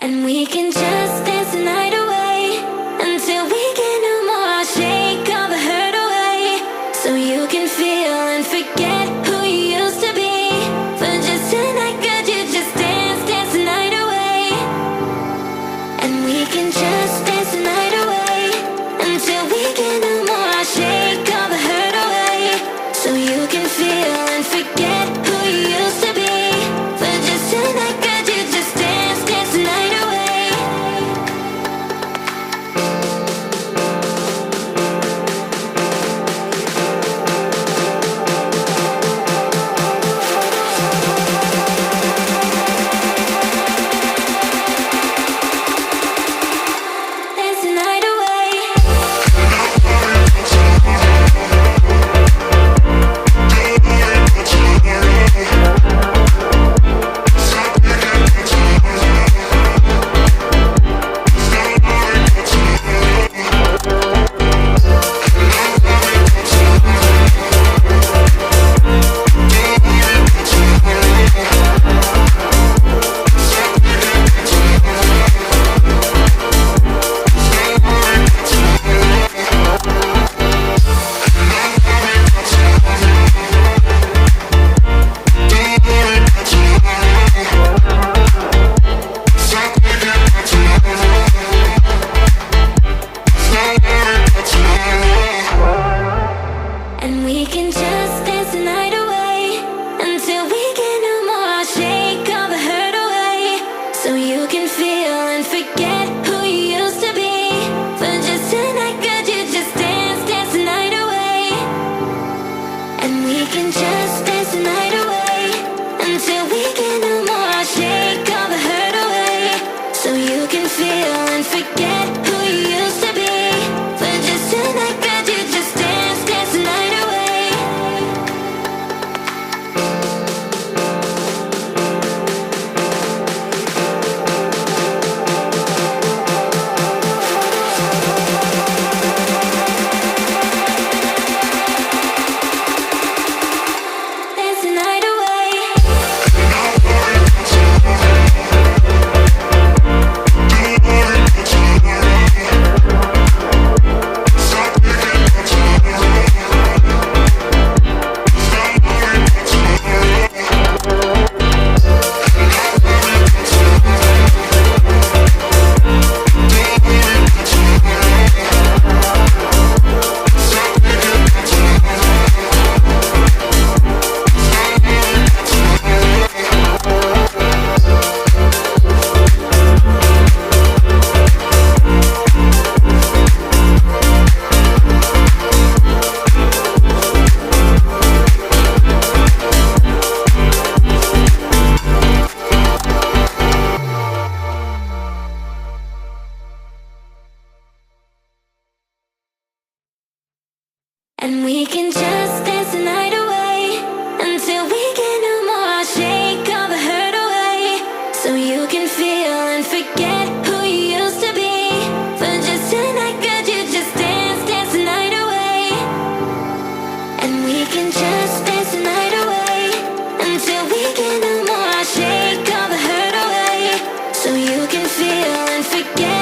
And we can just dance the night away until we get no more. I'll shake all the hurt away so you can feel and forget who you used to be. For just tonight, could you just dance the night away? And we can just dance the night away until we get no more. I'll shake all the hurt away so you can feel and forget who you used to be. For just tonight, could you just dance the night away? Dance the night away. And we can just dance the night away until we get no more. I'll shake all the hurt away so you can feel and forget who you used to be. For just tonight, could you just dance the night away? And we can just dance the night away until we get no more. I'll shake all the hurt away so you can feel and forget who you used to be. For just tonight, could you just dance the night away? Dance the night away. And we can just dance the night away until we get no more. I'll shake all the hurt away so you can feel and forget who you used to be. For just tonight, could you just dance the night away? And we can just dance the night away until we get no more. I'll shake all the hurt away so you can feel and forget